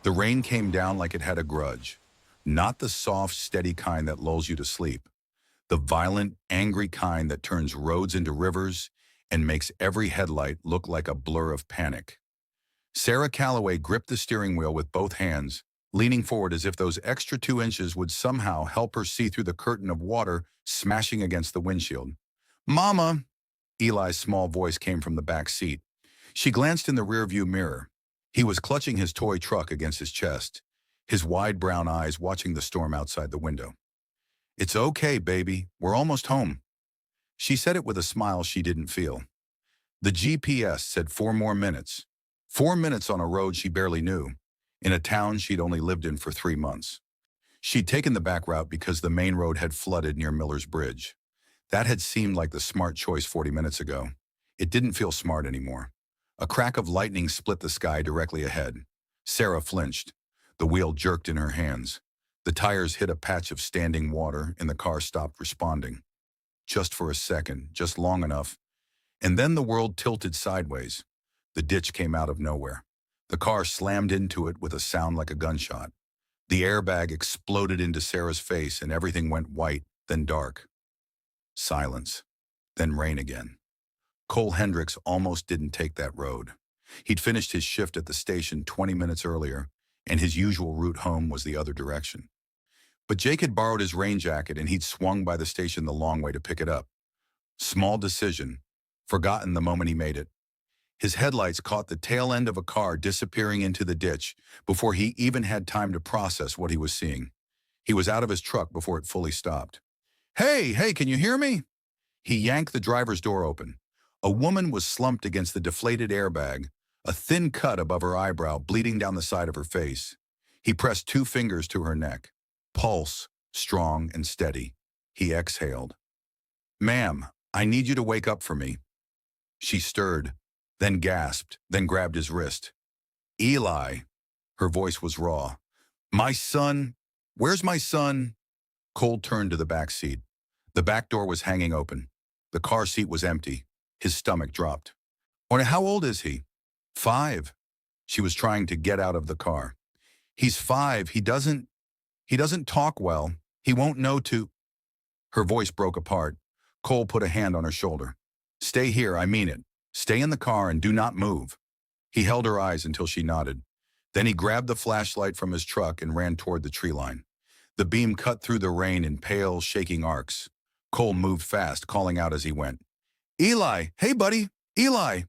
The rain came down like it had a grudge. Not the soft, steady kind that lulls you to sleep. The violent, angry kind that turns roads into rivers and makes every headlight look like a blur of panic. Sarah Calloway gripped the steering wheel with both hands, leaning forward as if those extra 2 inches would somehow help her see through the curtain of water smashing against the windshield. "Mama!" Eli's small voice came from the back seat. She glanced in the rearview mirror. He was clutching his toy truck against his chest, his wide brown eyes watching the storm outside the window. "It's okay, baby. We're almost home." She said it with a smile she didn't feel. The GPS said 4 more minutes. 4 minutes on a road she barely knew, in a town she'd only lived in for 3 months. She'd taken the back route because the main road had flooded near Miller's Bridge. That had seemed like the smart choice 40 minutes ago. It didn't feel smart anymore. A crack of lightning split the sky directly ahead. Sarah flinched. The wheel jerked in her hands. The tires hit a patch of standing water and the car stopped responding. Just for a second, just long enough. And then the world tilted sideways. The ditch came out of nowhere. The car slammed into it with a sound like a gunshot. The airbag exploded into Sarah's face and everything went white, then dark. Silence. Then rain again. Cole Hendricks almost didn't take that road. He'd finished his shift at the station 20 minutes earlier, and his usual route home was the other direction. But Jake had borrowed his rain jacket and he'd swung by the station the long way to pick it up. Small decision, forgotten the moment he made it. His headlights caught the tail end of a car disappearing into the ditch before he even had time to process what he was seeing. He was out of his truck before it fully stopped. Hey, can you hear me?" He yanked the driver's door open. A woman was slumped against the deflated airbag, a thin cut above her eyebrow bleeding down the side of her face. He pressed 2 fingers to her neck. Pulse, strong and steady. He exhaled. "Ma'am, I need you to wake up for me." She stirred, then gasped, then grabbed his wrist. "Eli." Her voice was raw. "My son, where's my son?" Cole turned to the back seat. The back door was hanging open. The car seat was empty. His stomach dropped. "How old is he?" "5. She was trying to get out of the car. "He's 5. He doesn't talk well. He won't know to." Her voice broke apart. Cole put a hand on her shoulder. "Stay here, I mean it. Stay in the car and do not move." He held her eyes until she nodded. Then he grabbed the flashlight from his truck and ran toward the tree line. The beam cut through the rain in pale, shaking arcs. Cole moved fast, calling out as he went. "Eli, hey buddy, Eli."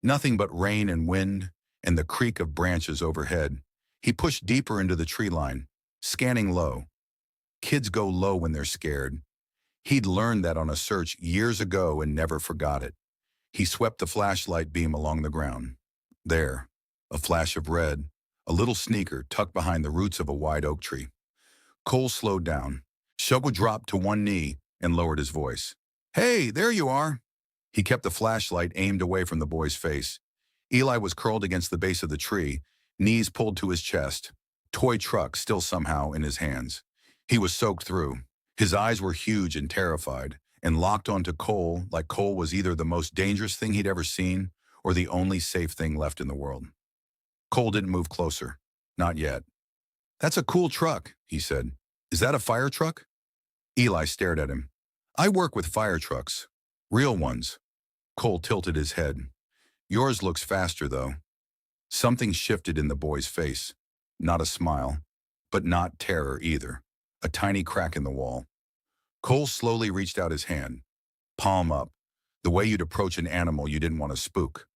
Nothing but rain and wind and the creak of branches overhead. He pushed deeper into the tree line, scanning low. Kids go low when they're scared. He'd learned that on a search years ago and never forgot it. He swept the flashlight beam along the ground. There, a flash of red, a little sneaker tucked behind the roots of a wide oak tree. Cole slowed down. Shogo dropped to one knee and lowered his voice. "Hey, there you are." He kept the flashlight aimed away from the boy's face. Eli was curled against the base of the tree, knees pulled to his chest, toy truck still somehow in his hands. He was soaked through. His eyes were huge and terrified, and locked onto Cole like Cole was either the most dangerous thing he'd ever seen or the only safe thing left in the world. Cole didn't move closer. Not yet. "That's a cool truck," he said. "Is that a fire truck?" Eli stared at him. "I work with fire trucks. Real ones." Cole tilted his head. "Yours looks faster, though." Something shifted in the boy's face. Not a smile, but not terror either. A tiny crack in the wall. Cole slowly reached out his hand, palm up, the way you'd approach an animal you didn't want to spook.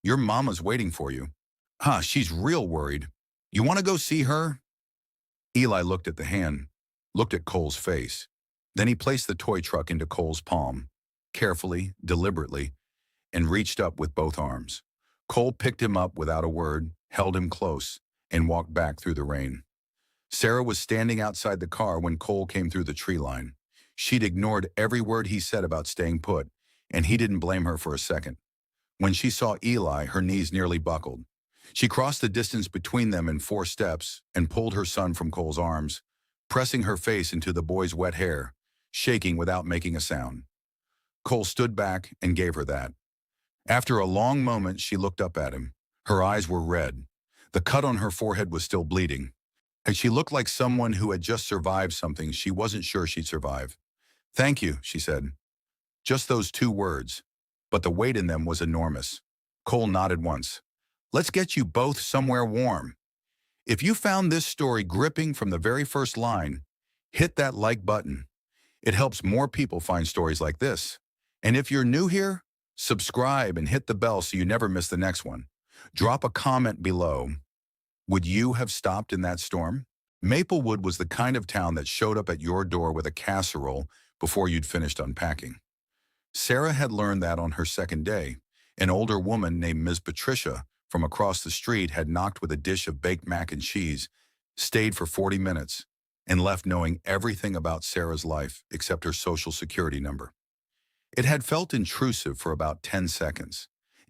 "Your mama's waiting for you." "Huh, she's real worried. You want to go see her?" Eli looked at the hand, looked at Cole's face. Then he placed the toy truck into Cole's palm, carefully, deliberately, and reached up with both arms. Cole picked him up without a word, held him close, and walked back through the rain. Sarah was standing outside the car when Cole came through the tree line. She'd ignored every word he said about staying put, and he didn't blame her for a second. When she saw Eli, her knees nearly buckled. She crossed the distance between them in 4 steps and pulled her son from Cole's arms, pressing her face into the boy's wet hair, shaking without making a sound. Cole stood back and gave her that. After a long moment, she looked up at him. Her eyes were red. The cut on her forehead was still bleeding, and she looked like someone who had just survived something she wasn't sure she'd survive. "Thank you," she said. Just those two words, but the weight in them was enormous. Cole nodded once. "Let's get you both somewhere warm." If you found this story gripping from the very first line, hit that like button. It helps more people find stories like this. And if you're new here, subscribe and hit the bell so you never miss the next one. Drop a comment below. Would you have stopped in that storm? Maplewood was the kind of town that showed up at your door with a casserole before you'd finished unpacking. Sarah had learned that on her second day. An older woman named Ms. Patricia from across the street had knocked with a dish of baked mac and cheese, stayed for 40 minutes, and left knowing everything about Sarah's life except her social security number. It had felt intrusive for about 10 seconds,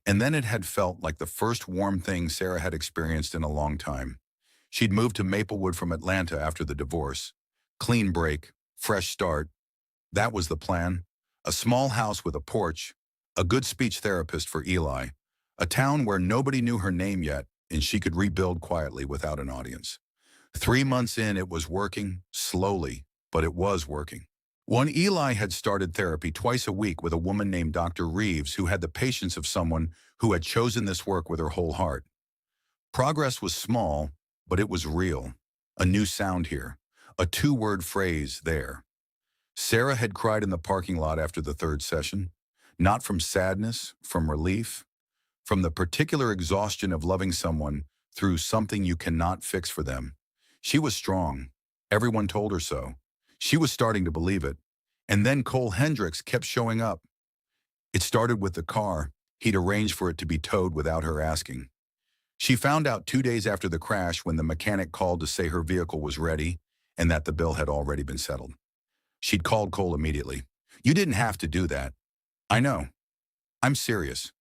and then it had felt like the first warm thing Sarah had experienced in a long time. She'd moved to Maplewood from Atlanta after the divorce. Clean break, fresh start. That was the plan. A small house with a porch, a good speech therapist for Eli, a town where nobody knew her name yet, and she could rebuild quietly without an audience. 3 months in, it was working, slowly, but it was working. One, Eli had started therapy twice a week with a woman named Dr. Reeves who had the patience of someone who had chosen this work with her whole heart. Progress was small, but it was real. A new sound here, a two-word phrase there. Sarah had cried in the parking lot after the third session, not from sadness, from relief, from the particular exhaustion of loving someone through something you cannot fix for them. She was strong. Everyone told her so. She was starting to believe it. And then Cole Hendricks kept showing up. It started with the car. He'd arranged for it to be towed without her asking. She found out 2 days after the crash when the mechanic called to say her vehicle was ready and that the bill had already been settled. She'd called Cole immediately. "You didn't have to do that." "I know. I'm serious.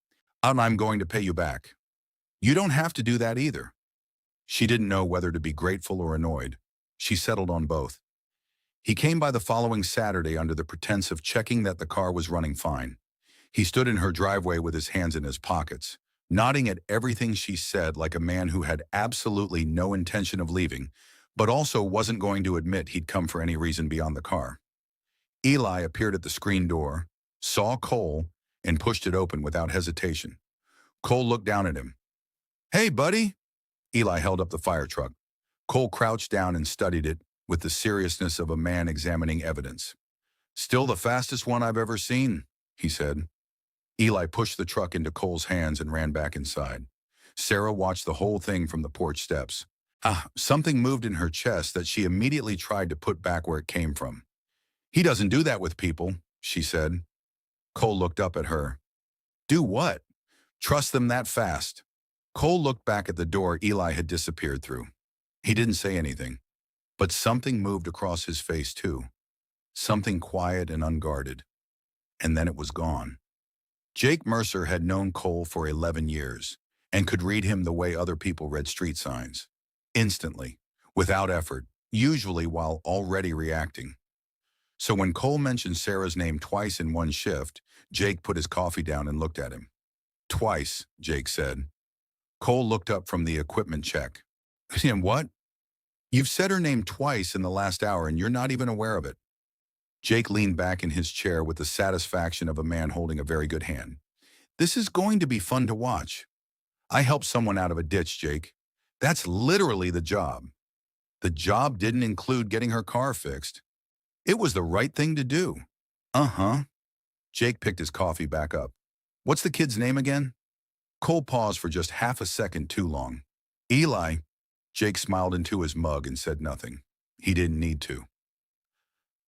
And I'm going to pay you back." "You don't have to do that either." She didn't know whether to be grateful or annoyed. She settled on both. He came by the following Saturday under the pretense of checking that the car was running fine. He stood in her driveway with his hands in his pockets, nodding at everything she said like a man who had absolutely no intention of leaving, but also wasn't going to admit he'd come for any reason beyond the car. Eli appeared at the screen door, saw Cole, and pushed it open without hesitation. Cole looked down at him. "Hey, buddy." Eli held up the fire truck. Cole crouched down and studied it with the seriousness of a man examining evidence. "Still the fastest one I've ever seen," he said. Eli pushed the truck into Cole's hands and ran back inside. Sarah watched the whole thing from the porch steps. Something moved in her chest that she immediately tried to put back where it came from. "He doesn't do that with people," she said. Cole looked up at her. "Do what?" "Trust them that fast." Cole looked back at the door Eli had disappeared through. He didn't say anything, but something moved across his face too. Something quiet and unguarded. And then it was gone. Jake Mercer had known Cole for 11 years and could read him the way other people read street signs. Instantly, without effort, usually while already reacting. So when Cole mentioned Sarah's name twice in one shift, Jake put his coffee down and looked at him. "Twice," Jake said. Cole looked up from the equipment check. "And what?" "You've said her name twice in the last hour and you're not even aware of it." Jake leaned back in his chair with the satisfaction of a man holding a very good hand. "This is going to be fun to watch. I helped someone out of a ditch, Jake. That's literally the job. The job didn't include getting her car fixed. It was the right thing to do." "Uh-huh." Jake picked his coffee back up. "What's the kid's name again?" Cole paused for just half a second too long. "Eli." Jake smiled into his mug and said nothing. He didn't need to.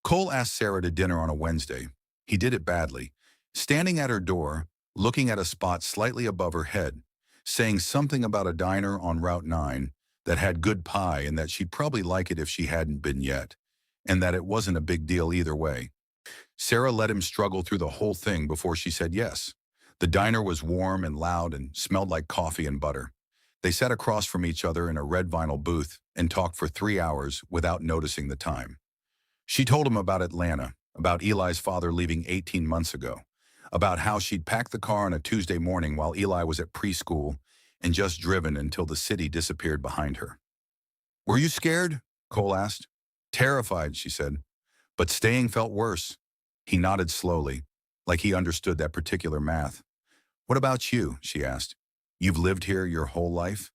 Cole asked Sarah to dinner on a Wednesday. He did it badly, standing at her door, looking at a spot slightly above her head, saying something about a diner on Route 9 that had good pie and that she'd probably like it if she hadn't been yet, and that it wasn't a big deal either way. Sarah let him struggle through the whole thing before she said yes. The diner was warm and loud and smelled like coffee and butter. They sat across from each other in a red vinyl booth and talked for 3 hours without noticing the time. She told him about Atlanta, about Eli's father leaving 18 months ago, about how she'd packed the car on a Tuesday morning while Eli was at preschool and just driven until the city disappeared behind her. "Were you scared?" Cole asked. "Terrified," she said. "But staying felt worse." He nodded slowly, like he understood that particular math. "What about you?" she asked. "You've lived here your whole life?"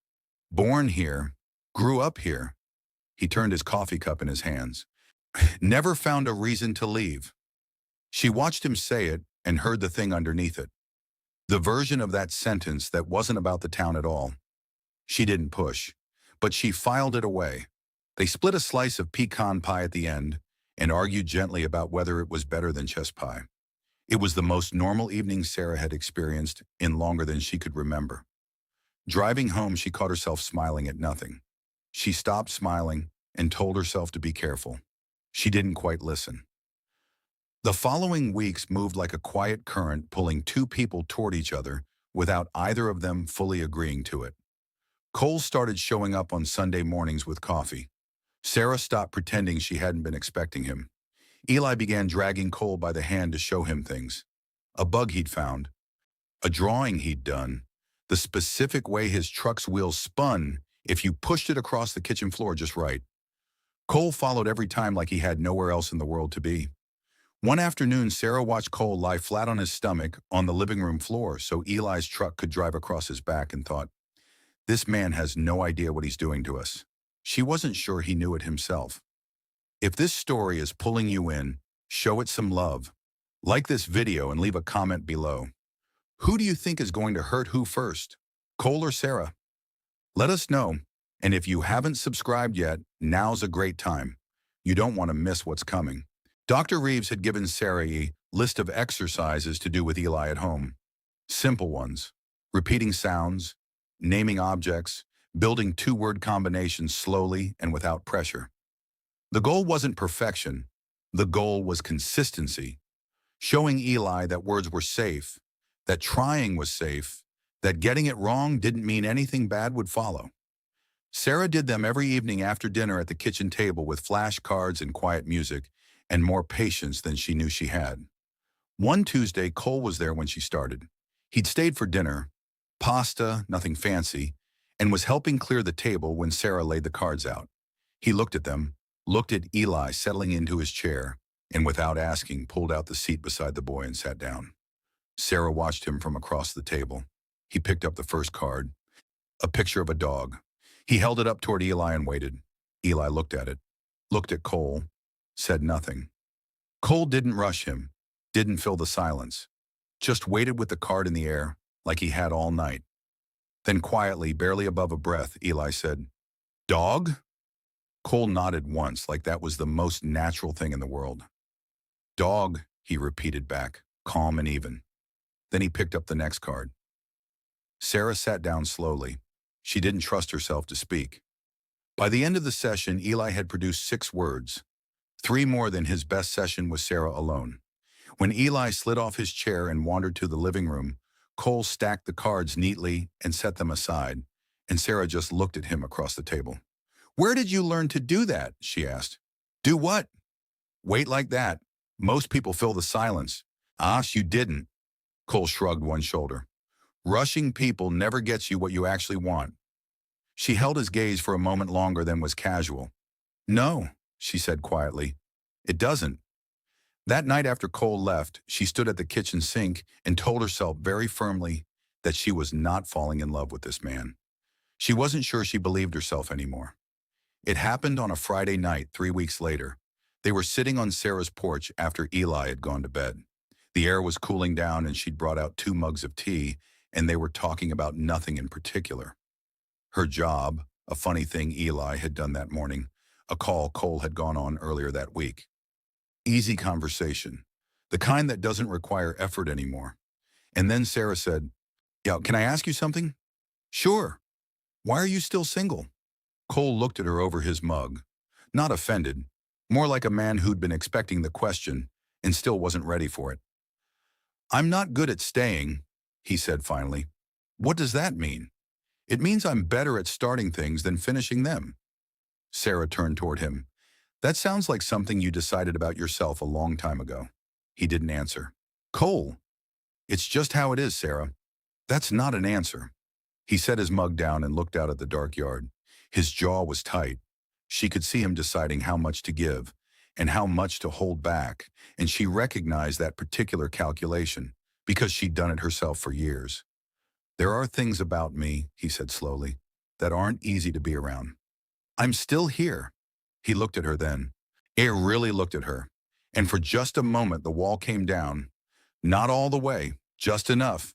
"Born here. Grew up here." He turned his coffee cup in his hands. "Never found a reason to leave." She watched him say it and heard the thing underneath it. The version of that sentence that wasn't about the town at all. She didn't push, but she filed it away. They split a slice of pecan pie at the end and argued gently about whether it was better than chess pie. It was the most normal evening Sarah had experienced in longer than she could remember. Driving home, she caught herself smiling at nothing. She stopped smiling and told herself to be careful. She didn't quite listen. The following weeks moved like a quiet current, pulling two people toward each other without either of them fully agreeing to it. Cole started showing up on Sunday mornings with coffee. Sarah stopped pretending she hadn't been expecting him. Eli began dragging Cole by the hand to show him things. A bug he'd found, a drawing he'd done, the specific way his truck's wheels spun if you pushed it across the kitchen floor just right. Cole followed every time like he had nowhere else in the world to be. One afternoon, Sarah watched Cole lie flat on his stomach on the living room floor so Eli's truck could drive across his back and thought, "This man has no idea what he's doing to us." She wasn't sure he knew it himself. If this story is pulling you in, show it some love. Like this video and leave a comment below. Who do you think is going to hurt who first, Cole or Sarah? Let us know. And if you haven't subscribed yet, now's a great time. You don't want to miss what's coming. Dr. Reeves had given Sarah a list of exercises to do with Eli at home. Simple ones: repeating sounds, naming objects, building two-word combinations slowly and without pressure. The goal wasn't perfection. The goal was consistency. Showing Eli that words were safe, that trying was safe, that getting it wrong didn't mean anything bad would follow. Sarah did them every evening after dinner at the kitchen table with flashcards and quiet music, and more patience than she knew she had. One Tuesday, Cole was there when she started. He'd stayed for dinner, pasta, nothing fancy, and was helping clear the table when Sarah laid the cards out. He looked at them, looked at Eli settling into his chair, and without asking, pulled out the seat beside the boy and sat down. Sarah watched him from across the table. He picked up the first card, a picture of a dog. He held it up toward Eli and waited. Eli looked at it, looked at Cole, said nothing. Cole didn't rush him, didn't fill the silence, just waited with the card in the air like he had all night. Then quietly, barely above a breath, Eli said, "Dog?" Cole nodded once like that was the most natural thing in the world. "Dog," he repeated back, calm and even. Then he picked up the next card. Sarah sat down slowly. She didn't trust herself to speak. By the end of the session, Eli had produced 6 words, 3 more than his best session with Sarah alone. When Eli slid off his chair and wandered to the living room, Cole stacked the cards neatly and set them aside, and Sarah just looked at him across the table. "Where did you learn to do that?" she asked. "Do what?" "Wait like that. Most people fill the silence." "Ah, you didn't." Cole shrugged one shoulder. "Rushing people never gets you what you actually want." She held his gaze for a moment longer than was casual. "No," she said quietly. "It doesn't." That night after Cole left, she stood at the kitchen sink and told herself very firmly that she was not falling in love with this man. She wasn't sure she believed herself anymore. It happened on a Friday night 3 weeks later. They were sitting on Sarah's porch after Eli had gone to bed. The air was cooling down and she'd brought out 2 mugs of tea, and they were talking about nothing in particular. Her job, a funny thing Eli had done that morning, a call Cole had gone on earlier that week. Easy conversation, the kind that doesn't require effort anymore. And then Sarah said, "Yeah, can I ask you something?" "Sure." "Why are you still single?" Cole looked at her over his mug, not offended, more like a man who'd been expecting the question and still wasn't ready for it. "I'm not good at staying," he said finally. "What does that mean?" "It means I'm better at starting things than finishing them." Sarah turned toward him. "That sounds like something you decided about yourself a long time ago." He didn't answer. "Cole, it's just how it is, Sarah." "That's not an answer." He set his mug down and looked out at the dark yard. His jaw was tight. She could see him deciding how much to give and how much to hold back, and she recognized that particular calculation because she'd done it herself for years. "There are things about me," he said slowly, "that aren't easy to be around. I'm still here." He looked at her then. He really looked at her. And for just a moment, the wall came down. Not all the way, just enough.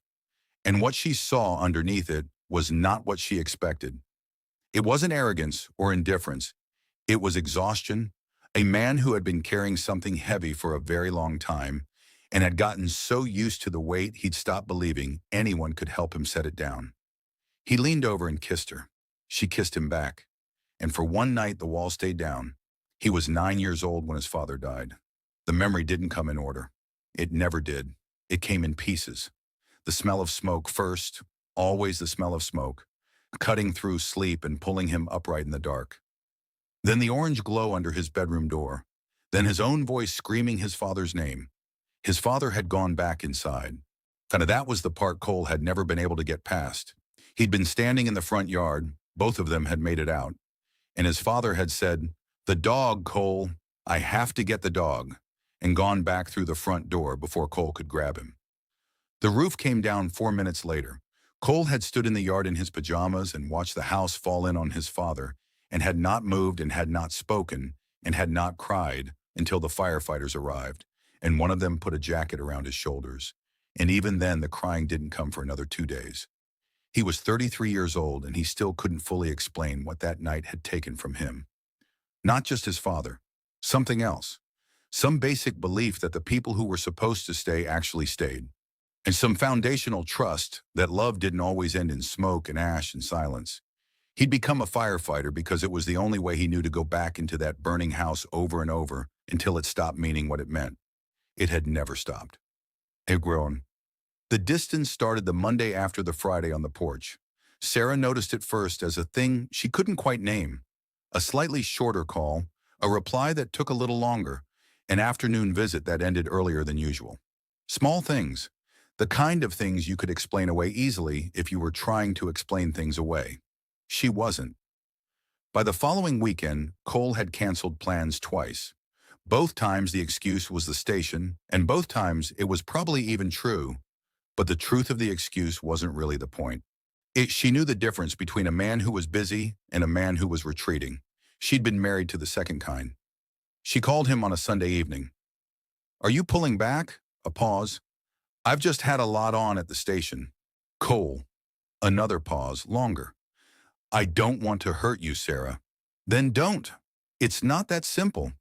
And what she saw underneath it was not what she expected. It wasn't arrogance or indifference. It was exhaustion. A man who had been carrying something heavy for a very long time and had gotten so used to the weight he'd stopped believing anyone could help him set it down. He leaned over and kissed her. She kissed him back. And for one night, the wall stayed down. He was 9 years old when his father died. The memory didn't come in order. It never did. It came in pieces. The smell of smoke first, always the smell of smoke, cutting through sleep and pulling him upright in the dark. Then the orange glow under his bedroom door. Then his own voice screaming his father's name. His father had gone back inside. That was the part Cole had never been able to get past. He'd been standing in the front yard. Both of them had made it out. And his father had said, "The dog, Cole. I have to get the dog," and gone back through the front door before Cole could grab him. The roof came down 4 minutes later. Cole had stood in the yard in his pajamas and watched the house fall in on his father, and had not moved and had not spoken and had not cried until the firefighters arrived, and one of them put a jacket around his shoulders. And even then, the crying didn't come for another 2 days. He was 33 years old, and he still couldn't fully explain what that night had taken from him. Not just his father, something else. Some basic belief that the people who were supposed to stay actually stayed. And some foundational trust that love didn't always end in smoke and ash and silence. He'd become a firefighter because it was the only way he knew to go back into that burning house over and over until it stopped meaning what it meant. It had never stopped. It had grown. The distance started the Monday after the Friday on the porch. Sarah noticed it first as a thing she couldn't quite name. A slightly shorter call, a reply that took a little longer, an afternoon visit that ended earlier than usual. Small things. The kind of things you could explain away easily if you were trying to explain things away. She wasn't. By the following weekend, Cole had canceled plans twice. Both times the excuse was the station, and both times it was probably even true, but the truth of the excuse wasn't really the point. She knew the difference between a man who was busy and a man who was retreating. She'd been married to the second kind. She called him on a Sunday evening. "Are you pulling back?" A pause. "I've just had a lot on at the station." Cole. Another pause, longer. "I don't want to hurt you, Sarah." "Then don't. It's not that simple."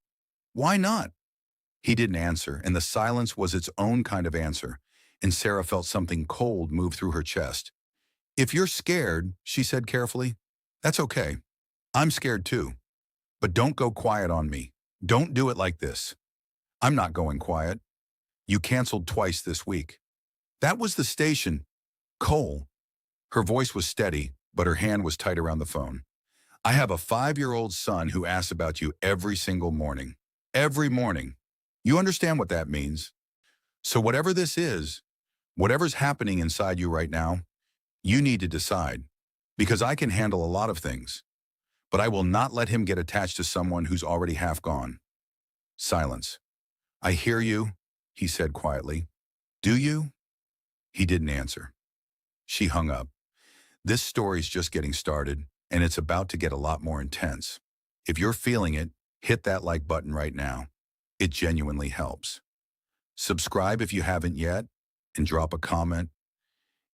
"Why not?" He didn't answer, and the silence was its own kind of answer, and Sarah felt something cold move through her chest. "If you're scared," she said carefully, "that's okay. I'm scared too. But don't go quiet on me. Don't do it like this." "I'm not going quiet. You canceled twice this week." "That was the station." "Cole." Her voice was steady, but her hand was tight around the phone. "I have a 5-year-old son who asks about you every single morning. Every morning. You understand what that means. So whatever this is, whatever's happening inside you right now, you need to decide. Because I can handle a lot of things. But I will not let him get attached to someone who's already half gone." Silence. "I hear you," he said quietly. "Do you?" He didn't answer. She hung up. This story's just getting started, and it's about to get a lot more intense. If you're feeling it, hit that like button right now. It genuinely helps. Subscribe if you haven't yet, and drop a comment.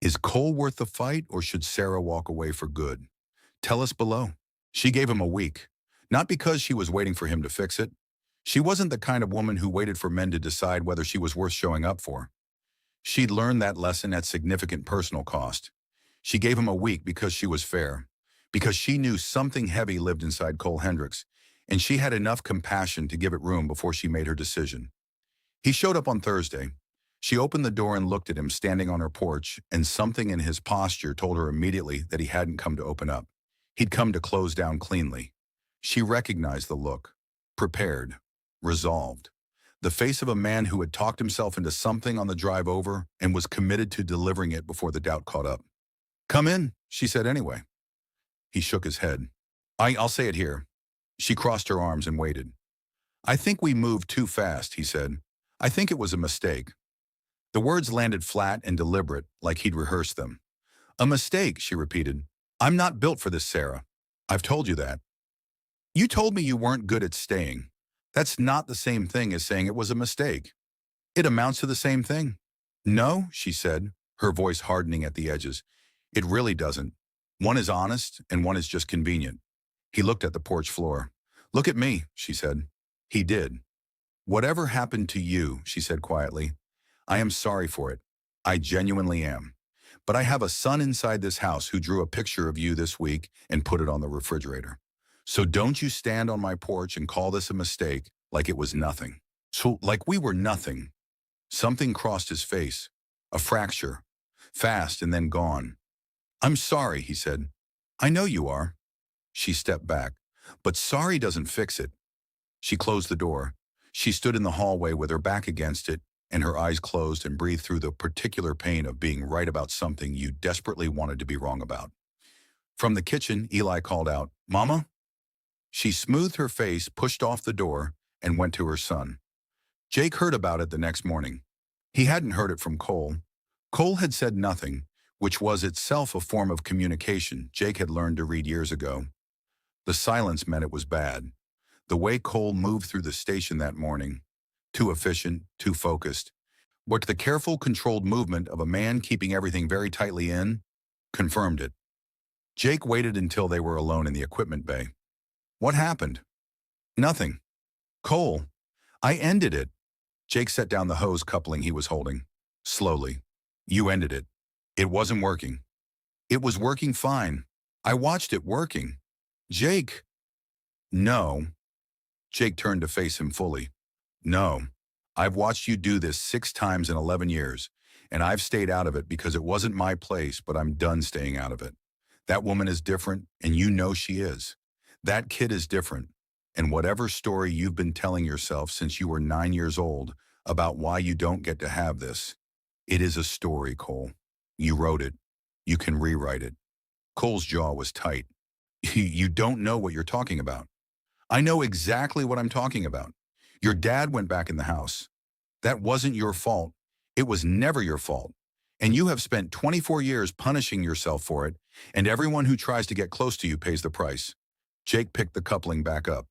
Is Cole worth the fight, or should Sarah walk away for good? Tell us below. She gave him a week, not because she was waiting for him to fix it. She wasn't the kind of woman who waited for men to decide whether she was worth showing up for. She'd learned that lesson at significant personal cost. She gave him a week because she was fair, because she knew something heavy lived inside Cole Hendricks, and she had enough compassion to give it room before she made her decision. He showed up on Thursday. She opened the door and looked at him standing on her porch, and something in his posture told her immediately that he hadn't come to open up. He'd come to close down cleanly. She recognized the look. Prepared. Resolved. The face of a man who had talked himself into something on the drive over and was committed to delivering it before the doubt caught up. Come in, she said anyway. He shook his head. I'll say it here. She crossed her arms and waited. I think we moved too fast, he said. I think it was a mistake. The words landed flat and deliberate, like he'd rehearsed them. A mistake, she repeated. I'm not built for this, Sarah. I've told you that. You told me you weren't good at staying. That's not the same thing as saying it was a mistake. It amounts to the same thing. No, she said, her voice hardening at the edges. It really doesn't. One is honest and one is just convenient. He looked at the porch floor. Look at me, she said. He did. Whatever happened to you, she said quietly, I am sorry for it. I genuinely am. But I have a son inside this house who drew a picture of you this week and put it on the refrigerator. So don't you stand on my porch and call this a mistake like it was nothing. So like we were nothing. Something crossed his face. A fracture. Fast and then gone. I'm sorry, he said. I know you are. She stepped back. But sorry doesn't fix it. She closed the door. She stood in the hallway with her back against it and her eyes closed and breathed through the particular pain of being right about something you desperately wanted to be wrong about. From the kitchen, Eli called out, Mama? She smoothed her face, pushed off the door, and went to her son. Jake heard about it the next morning. He hadn't heard it from Cole. Cole had said nothing, which was itself a form of communication Jake had learned to read years ago. The silence meant it was bad. The way Cole moved through the station that morning, too efficient, too focused, but the careful, controlled movement of a man keeping everything very tightly in, confirmed it. Jake waited until they were alone in the equipment bay. What happened? Nothing. Cole, I ended it. Jake set down the hose coupling he was holding. Slowly. You ended it. It wasn't working. It was working fine. I watched it working. Jake. No. Jake turned to face him fully. No. I've watched you do this 6 times in 11 years, and I've stayed out of it because it wasn't my place, but I'm done staying out of it. That woman is different, and you know she is. That kid is different, and whatever story you've been telling yourself since you were 9 years old about why you don't get to have this, it is a story, Cole. You wrote it. You can rewrite it. Cole's jaw was tight. You don't know what you're talking about. I know exactly what I'm talking about. Your dad went back in the house. That wasn't your fault. It was never your fault. And you have spent 24 years punishing yourself for it, and everyone who tries to get close to you pays the price. Jake picked the coupling back up.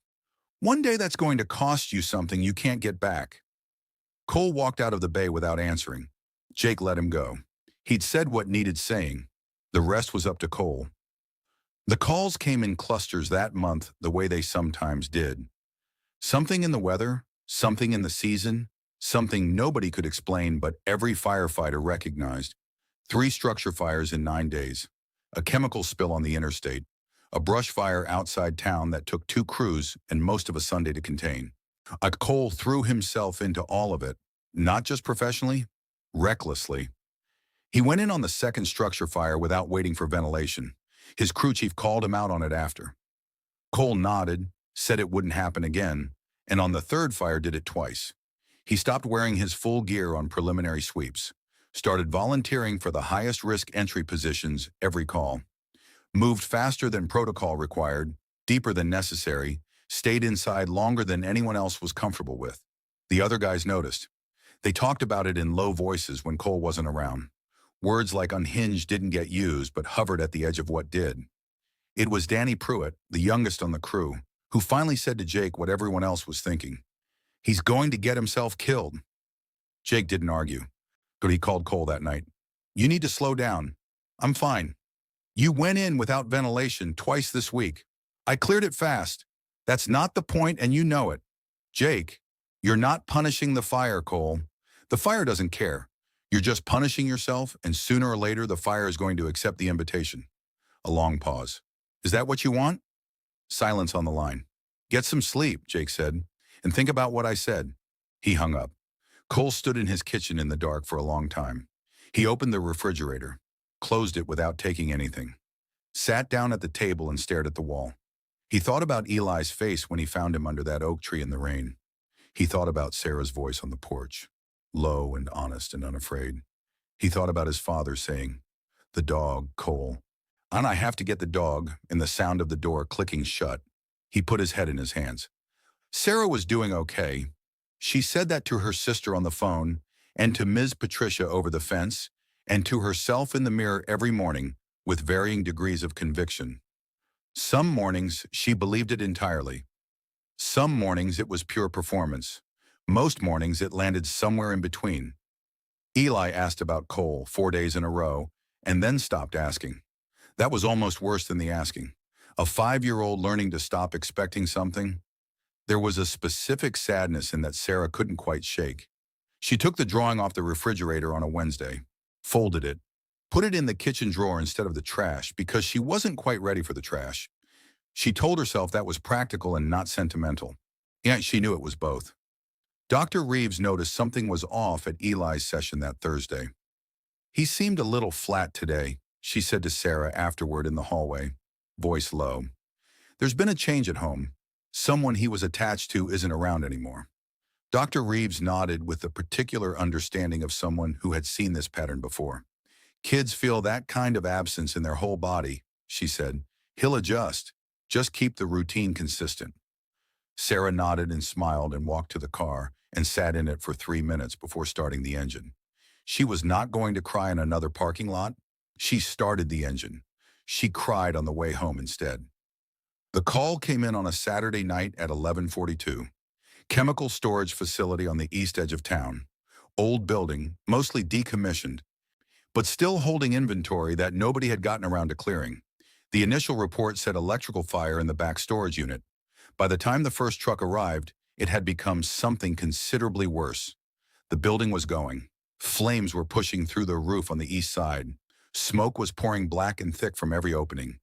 One day that's going to cost you something you can't get back. Cole walked out of the bay without answering. Jake let him go. He'd said what needed saying. The rest was up to Cole. The calls came in clusters that month the way they sometimes did. Something in the weather, something in the season, something nobody could explain but every firefighter recognized. 3 structure fires in 9 days. A chemical spill on the interstate. A brush fire outside town that took 2 crews and most of a Sunday to contain. Cole threw himself into all of it, not just professionally, recklessly. He went in on the 2nd structure fire without waiting for ventilation. His crew chief called him out on it after. Cole nodded, said it wouldn't happen again, and on the 3rd fire did it twice. He stopped wearing his full gear on preliminary sweeps, started volunteering for the highest risk entry positions every call, moved faster than protocol required, deeper than necessary, stayed inside longer than anyone else was comfortable with. The other guys noticed. They talked about it in low voices when Cole wasn't around. Words like unhinged didn't get used but hovered at the edge of what did. It was Danny Pruitt, the youngest on the crew, who finally said to Jake what everyone else was thinking. He's going to get himself killed. Jake didn't argue, but he called Cole that night. You need to slow down. I'm fine. You went in without ventilation twice this week. I cleared it fast. That's not the point, and you know it. Jake, you're not punishing the fire, Cole. The fire doesn't care. You're just punishing yourself, and sooner or later the fire is going to accept the invitation. A long pause. Is that what you want? Silence on the line. Get some sleep, Jake said, and think about what I said. He hung up. Cole stood in his kitchen in the dark for a long time. He opened the refrigerator, closed it without taking anything, sat down at the table and stared at the wall. He thought about Eli's face when he found him under that oak tree in the rain. He thought about Sarah's voice on the porch, low and honest and unafraid. He thought about his father saying, The dog, Cole. And I have to get the dog, and the sound of the door clicking shut. He put his head in his hands. Sarah was doing okay. She said that to her sister on the phone, and to Ms. Patricia over the fence, and to herself in the mirror every morning, with varying degrees of conviction. Some mornings, she believed it entirely. Some mornings, it was pure performance. Most mornings, it landed somewhere in between. Eli asked about Cole 4 days in a row, and then stopped asking. That was almost worse than the asking. A 5-year-old learning to stop expecting something. There was a specific sadness in that Sarah couldn't quite shake. She took the drawing off the refrigerator on a Wednesday, folded it, put it in the kitchen drawer instead of the trash because she wasn't quite ready for the trash. She told herself that was practical and not sentimental. Yet she knew it was both. Dr. Reeves noticed something was off at Eli's session that Thursday. He seemed a little flat today, she said to Sarah afterward in the hallway, voice low. There's been a change at home. Someone he was attached to isn't around anymore. Dr. Reeves nodded with the particular understanding of someone who had seen this pattern before. Kids feel that kind of absence in their whole body, she said. He'll adjust. Just keep the routine consistent. Sarah nodded and smiled and walked to the car and sat in it for 3 minutes before starting the engine. She was not going to cry in another parking lot. She started the engine. She cried on the way home instead. The call came in on a Saturday night at 11:42. Chemical storage facility on the east edge of town. Old building, mostly decommissioned, but still holding inventory that nobody had gotten around to clearing. The initial report said electrical fire in the back storage unit. By the time the first truck arrived, it had become something considerably worse. The building was going. Flames were pushing through the roof on the east side. Smoke was pouring black and thick from every opening.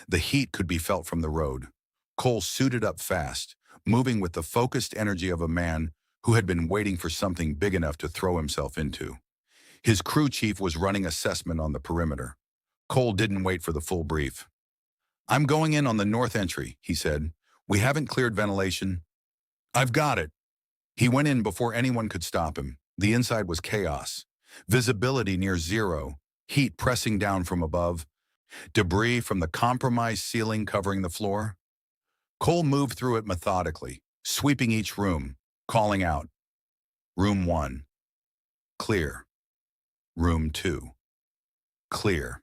The heat could be felt from the road. Cole suited up fast, moving with the focused energy of a man who had been waiting for something big enough to throw himself into. His crew chief was running assessment on the perimeter. Cole didn't wait for the full brief. I'm going in on the north entry, he said. We haven't cleared ventilation. I've got it. He went in before anyone could stop him. The inside was chaos. Visibility near zero, heat pressing down from above, debris from the compromised ceiling covering the floor. Cole moved through it methodically, sweeping each room, calling out. Room 1. Clear. Room 2. Clear.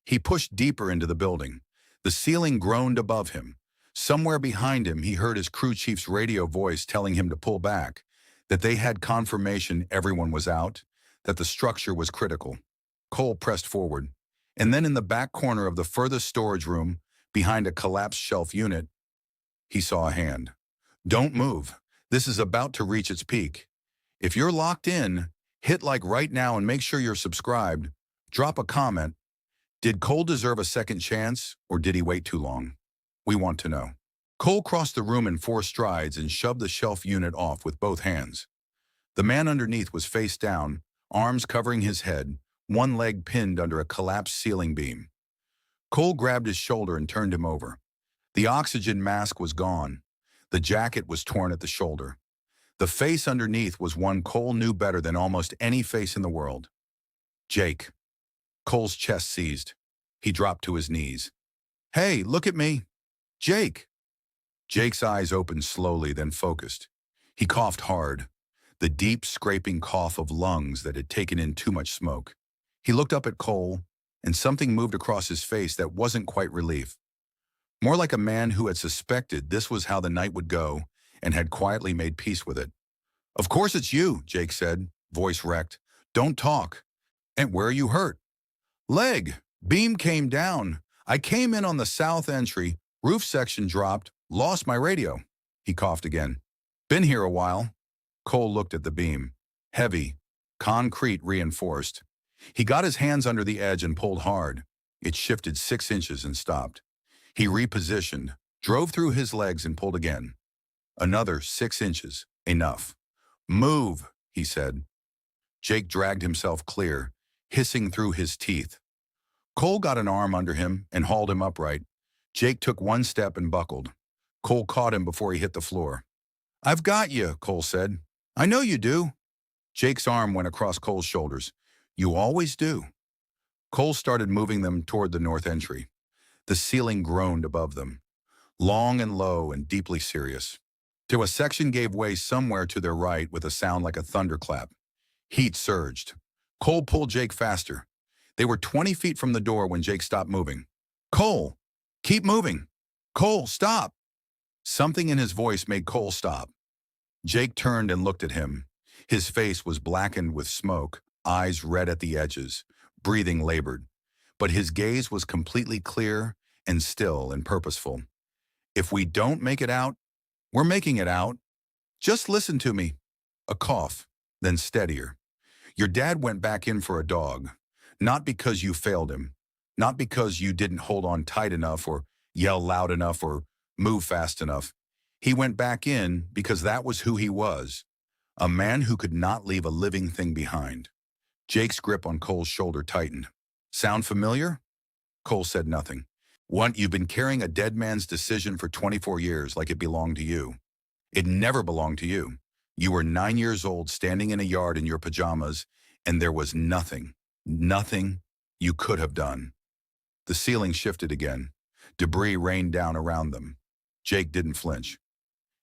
He pushed deeper into the building. The ceiling groaned above him. Somewhere behind him, he heard his crew chief's radio voice telling him to pull back, that they had confirmation everyone was out, that the structure was critical. Cole pressed forward, and then in the back corner of the furthest storage room, behind a collapsed shelf unit, he saw a hand. Don't move. This is about to reach its peak. If you're locked in, hit like right now and make sure you're subscribed. Drop a comment. Did Cole deserve a second chance, or did he wait too long? We want to know. Cole crossed the room in 4 strides and shoved the shelf unit off with both hands. The man underneath was face down, arms covering his head, one leg pinned under a collapsed ceiling beam. Cole grabbed his shoulder and turned him over. The oxygen mask was gone. The jacket was torn at the shoulder. The face underneath was one Cole knew better than almost any face in the world. Jake. Cole's chest seized. He dropped to his knees. Hey, look at me. Jake. Jake's eyes opened slowly, then focused. He coughed hard, the deep, scraping cough of lungs that had taken in too much smoke. He looked up at Cole, and something moved across his face that wasn't quite relief. More like a man who had suspected this was how the night would go and had quietly made peace with it. Of course it's you, Jake said, voice wrecked. Don't talk. And where are you hurt? Leg. Beam came down. I came in on the south entry. Roof section dropped. Lost my radio. He coughed again. Been here a while. Cole looked at the beam. Heavy. Concrete reinforced. He got his hands under the edge and pulled hard. It shifted 6 inches and stopped. He repositioned, drove through his legs and pulled again. Another 6 inches. Enough. Move, he said. Jake dragged himself clear, hissing through his teeth. Cole got an arm under him and hauled him upright. Jake took 1 step and buckled. Cole caught him before he hit the floor. I've got you, Cole said. I know you do. Jake's arm went across Cole's shoulders. You always do. Cole started moving them toward the north entry. The ceiling groaned above them, long and low and deeply serious, till a section gave way somewhere to their right with a sound like a thunderclap. Heat surged. Cole pulled Jake faster. They were 20 feet from the door when Jake stopped moving. "Cole, keep moving. Cole, stop." Something in his voice made Cole stop. Jake turned and looked at him. His face was blackened with smoke, eyes red at the edges, breathing labored. But his gaze was completely clear and still and purposeful. "If we don't make it out, we're making it out. Just listen to me." A cough, then steadier. "Your dad went back in for a dog. Not because you failed him. Not because you didn't hold on tight enough or yell loud enough or move fast enough. He went back in because that was who he was. A man who could not leave a living thing behind." Jake's grip on Cole's shoulder tightened. "Sound familiar?" Cole said nothing. "What, you've been carrying a dead man's decision for 24 years like it belonged to you. It never belonged to you. You were 9 years old standing in a yard in your pajamas, and there was nothing you could have done." The ceiling shifted again. Debris rained down around them. Jake didn't flinch.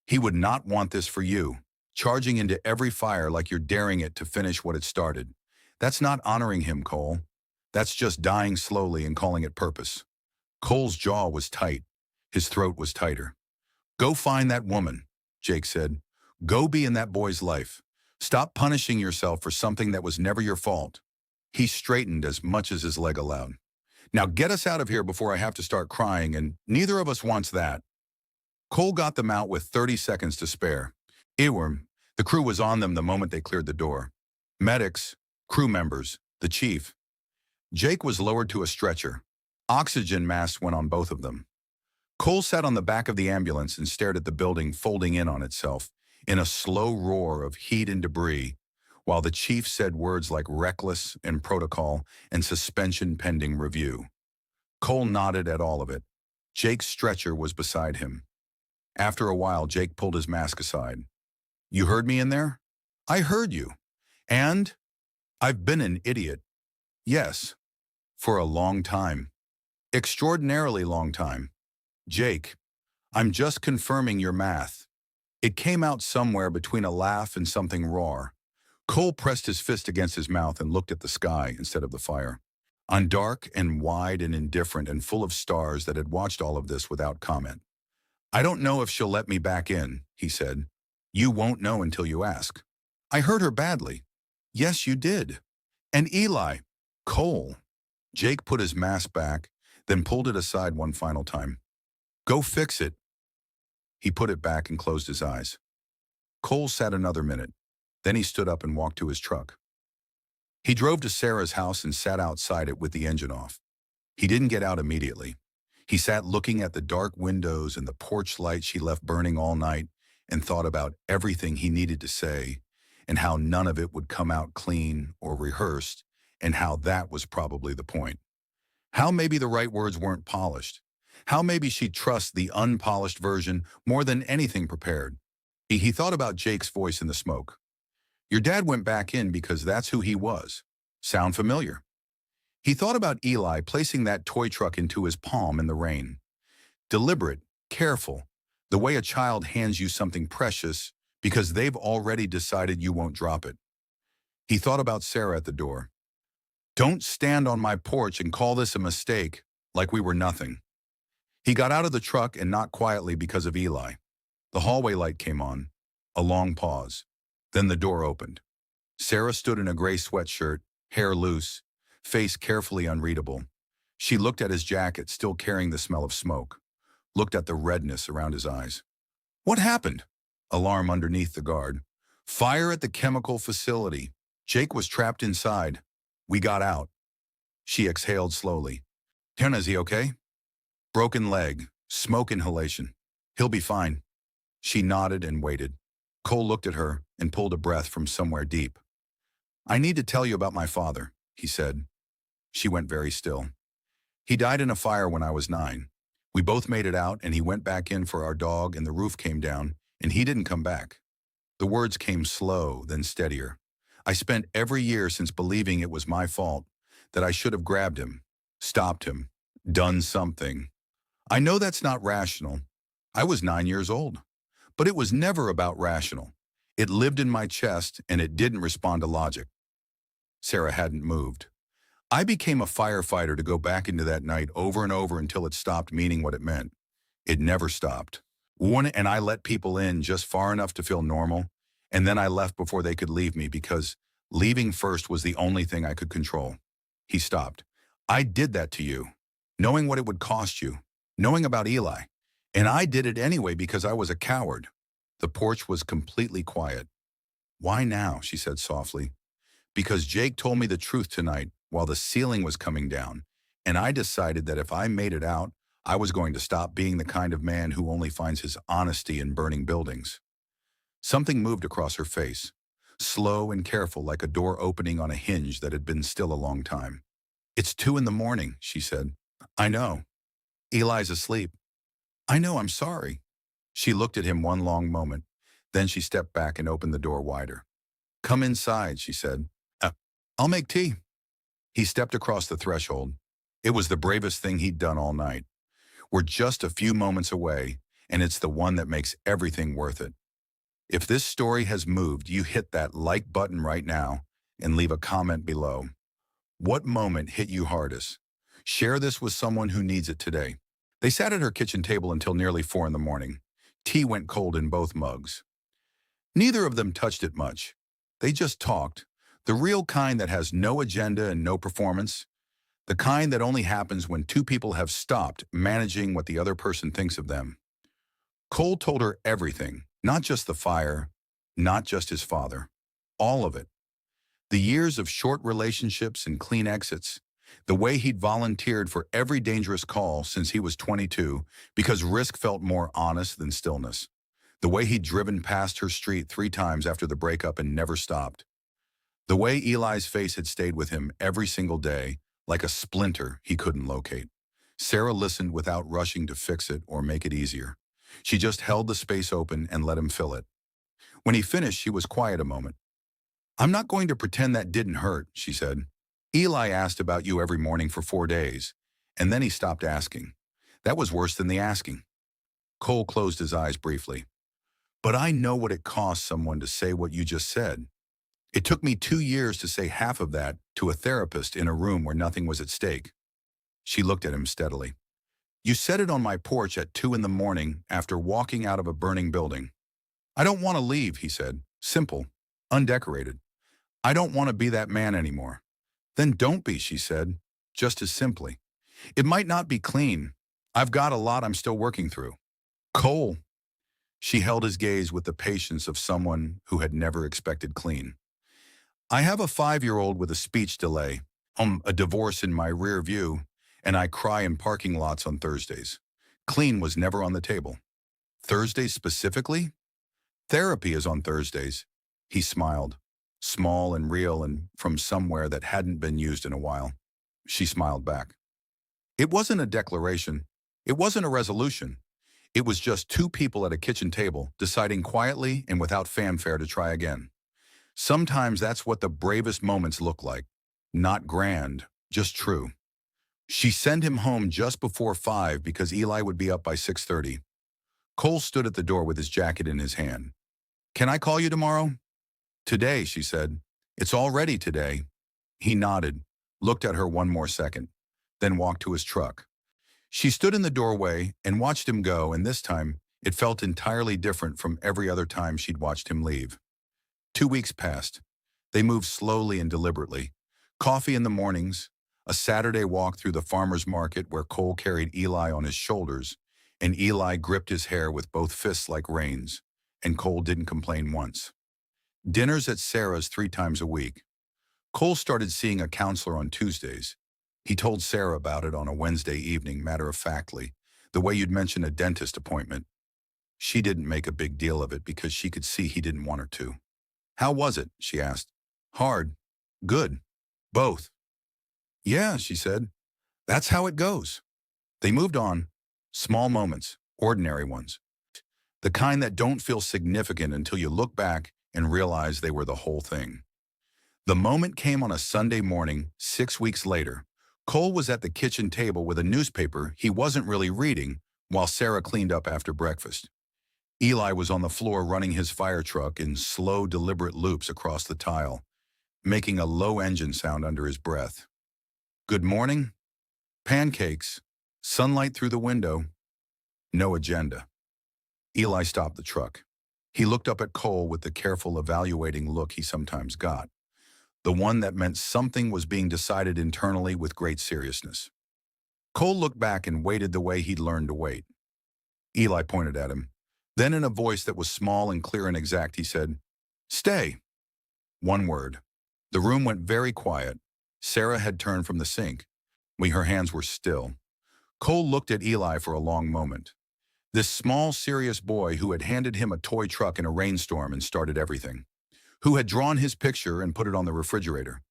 "He would not want this for you, charging into every fire like you're daring it to finish what it started. That's not honoring him, Cole. That's just dying slowly and calling it purpose." Cole's jaw was tight. His throat was tighter. "Go find that woman," Jake said. "Go be in that boy's life. Stop punishing yourself for something that was never your fault." He straightened as much as his leg allowed. "Now get us out of here before I have to start crying, and neither of us wants that." Cole got them out with 30 seconds to spare. Eworm, the crew was on them the moment they cleared the door. Medics, crew members, the chief. Jake was lowered to a stretcher. Oxygen masks went on both of them. Cole sat on the back of the ambulance and stared at the building folding in on itself in a slow roar of heat and debris, while the chief said words like reckless and protocol and suspension pending review. Cole nodded at all of it. Jake's stretcher was beside him. After a while, Jake pulled his mask aside. "You heard me in there?" "I heard you. And I've been an idiot. Yes, for a long time. Extraordinarily long time. Jake, I'm just confirming your math." It came out somewhere between a laugh and something raw. Cole pressed his fist against his mouth and looked at the sky instead of the fire. On dark and wide and indifferent and full of stars that had watched all of this without comment. "I don't know if she'll let me back in," he said. "You won't know until you ask." "I hurt her badly." "Yes, you did. And Eli." "Cole." Jake put his mask back, then pulled it aside one final time. "Go fix it." He put it back and closed his eyes. Cole sat another minute. Then he stood up and walked to his truck. He drove to Sarah's house and sat outside it with the engine off. He didn't get out immediately. He sat looking at the dark windows and the porch light she left burning all night and thought about everything he needed to say and how none of it would come out clean or rehearsed and how that was probably the point. How maybe the right words weren't polished. How maybe she'd trust the unpolished version more than anything prepared. He thought about Jake's voice in the smoke. "Your dad went back in because that's who he was." Sound familiar? He thought about Eli placing that toy truck into his palm in the rain. Deliberate, careful, the way a child hands you something precious because they've already decided you won't drop it. He thought about Sarah at the door. "Don't stand on my porch and call this a mistake, like we were nothing." He got out of the truck and knocked quietly because of Eli. The hallway light came on. A long pause. Then the door opened. Sarah stood in a gray sweatshirt, hair loose, face carefully unreadable. She looked at his jacket, still carrying the smell of smoke. Looked at the redness around his eyes. "What happened?" Alarm underneath the guard. "Fire at the chemical facility. Jake was trapped inside. We got out." She exhaled slowly. "Is he okay?" "Broken leg, smoke inhalation. He'll be fine." She nodded and waited. Cole looked at her and pulled a breath from somewhere deep. "I need to tell you about my father," he said. She went very still. "He died in a fire when I was 9. We both made it out and he went back in for our dog and the roof came down and he didn't come back." The words came slow, then steadier. "I spent every year since believing it was my fault, that I should have grabbed him, stopped him, done something. I know that's not rational. I was 9 years old. But it was never about rational. It lived in my chest and it didn't respond to logic. Sarah hadn't moved. I became a firefighter to go back into that night over and over until it stopped meaning what it meant. It never stopped. And I let people in just far enough to feel normal, and then I left before they could leave me because leaving first was the only thing I could control. He stopped. I did that to you, knowing what it would cost you, knowing about Eli. And I did it anyway because I was a coward. The porch was completely quiet. Why now? She said softly. Because Jake told me the truth tonight while the ceiling was coming down, and I decided that if I made it out, I was going to stop being the kind of man who only finds his honesty in burning buildings. Something moved across her face, slow and careful like a door opening on a hinge that had been still a long time. It's 2 in the morning, she said. I know. Eli's asleep. I know, I'm sorry. She looked at him one long moment. Then she stepped back and opened the door wider. Come inside, she said. I'll make tea. He stepped across the threshold. It was the bravest thing he'd done all night. We're just a few moments away, and it's the one that makes everything worth it. If this story has moved, you hit that like button right now and leave a comment below. What moment hit you hardest? Share this with someone who needs it today. They sat at her kitchen table until nearly 4 in the morning. Tea went cold in both mugs. Neither of them touched it much. They just talked, the real kind that has no agenda and no performance, the kind that only happens when two people have stopped managing what the other person thinks of them. Cole told her everything, not just the fire, not just his father, all of it. The years of short relationships and clean exits, the way he'd volunteered for every dangerous call since he was 22 because risk felt more honest than stillness. The way he'd driven past her street 3 times after the breakup and never stopped. The way Eli's face had stayed with him every single day, like a splinter he couldn't locate. Sarah listened without rushing to fix it or make it easier. She just held the space open and let him fill it. When he finished, she was quiet a moment. I'm not going to pretend that didn't hurt, she said. Eli asked about you every morning for 4 days, and then he stopped asking. That was worse than the asking. Cole closed his eyes briefly. But I know what it costs someone to say what you just said. It took me 2 years to say half of that to a therapist in a room where nothing was at stake. She looked at him steadily. You said it on my porch at 2 in the morning after walking out of a burning building. I don't want to leave, he said. Simple, undecorated. I don't want to be that man anymore. Then don't be, she said, just as simply. It might not be clean. I've got a lot I'm still working through. Cole. She held his gaze with the patience of someone who had never expected clean. I have a 5-year-old with a speech delay, a divorce in my rear view, and I cry in parking lots on Thursdays. Clean was never on the table. Thursdays specifically? Therapy is on Thursdays. He smiled, small and real and from somewhere that hadn't been used in a while. She smiled back. It wasn't a declaration. It wasn't a resolution. It was just 2 people at a kitchen table deciding quietly and without fanfare to try again. Sometimes that's what the bravest moments look like. Not grand, just true. She sent him home just before 5 because Eli would be up by 6:30. Cole stood at the door with his jacket in his hand. Can I call you tomorrow? Today, she said. It's already today. He nodded, looked at her one more second, then walked to his truck. She stood in the doorway and watched him go, and this time it felt entirely different from every other time she'd watched him leave. 2 weeks passed. They moved slowly and deliberately. Coffee in the mornings, a Saturday walk through the farmer's market where Cole carried Eli on his shoulders, and Eli gripped his hair with both fists like reins, and Cole didn't complain once. Dinners at Sarah's 3 times a week. Cole started seeing a counselor on Tuesdays. He told Sarah about it on a Wednesday evening, matter-of-factly, the way you'd mention a dentist appointment. She didn't make a big deal of it because she could see he didn't want her to. How was it? She asked. Hard. Good. Both. Yeah, she said. That's how it goes. They moved on. Small moments, ordinary ones. The kind that don't feel significant until you look back and realize they were the whole thing. The moment came on a Sunday morning, 6 weeks later. Cole was at the kitchen table with a newspaper he wasn't really reading while Sarah cleaned up after breakfast. Eli was on the floor running his fire truck in slow, deliberate loops across the tile, making a low engine sound under his breath. Good morning. Pancakes. Sunlight through the window. No agenda. Eli stopped the truck. He looked up at Cole with the careful, evaluating look he sometimes got, the one that meant something was being decided internally with great seriousness. Cole looked back and waited the way he'd learned to wait. Eli pointed at him. Then in a voice that was small and clear and exact, he said, "Stay." One word. The room went very quiet. Sarah had turned from the sink. Her hands were still. Cole looked at Eli for a long moment. This small, serious boy who had handed him a toy truck in a rainstorm and started everything. Who had drawn his picture and put it on the refrigerator.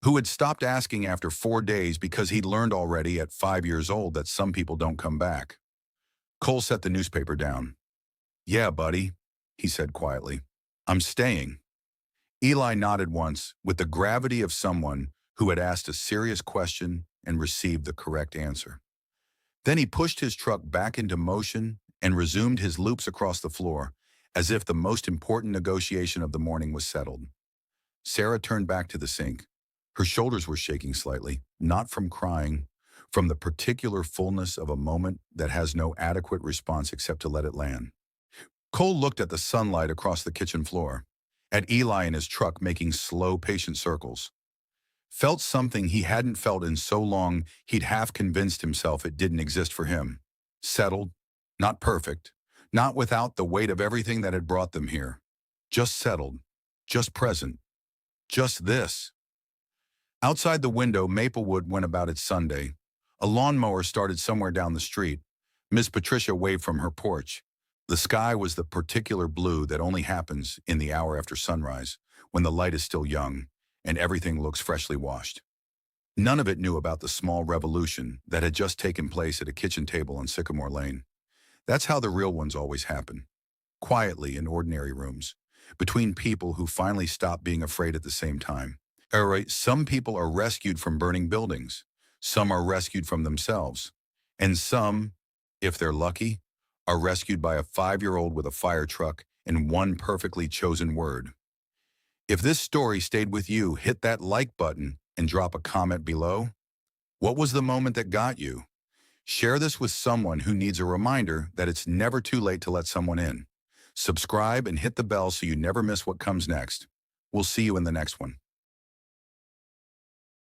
Who had stopped asking after 4 days because he'd learned already at 5 years old that some people don't come back. Cole set the newspaper down. "Yeah, buddy," he said quietly. "I'm staying." Eli nodded once with the gravity of someone who had asked a serious question and received the correct answer. Then he pushed his truck back into motion and resumed his loops across the floor, as if the most important negotiation of the morning was settled. Sarah turned back to the sink. Her shoulders were shaking slightly, not from crying, from the particular fullness of a moment that has no adequate response except to let it land. Cole looked at the sunlight across the kitchen floor, at Eli and his truck making slow, patient circles. Felt something he hadn't felt in so long he'd half convinced himself it didn't exist for him. Settled, not perfect, not without the weight of everything that had brought them here. Just settled, just present, just this. Outside the window, Maplewood went about its Sunday. A lawnmower started somewhere down the street. Miss Patricia waved from her porch. The sky was the particular blue that only happens in the hour after sunrise, when the light is still young and everything looks freshly washed. None of it knew about the small revolution that had just taken place at a kitchen table on Sycamore Lane. That's how the real ones always happen. Quietly in ordinary rooms, between people who finally stop being afraid at the same time. Alright, some people are rescued from burning buildings. Some are rescued from themselves. And some, if they're lucky, are rescued by a 5-year-old with a fire truck and one perfectly chosen word. If this story stayed with you, hit that like button and drop a comment below. What was the moment that got you? Share this with someone who needs a reminder that it's never too late to let someone in. Subscribe and hit the bell so you never miss what comes next. We'll see you in the next one.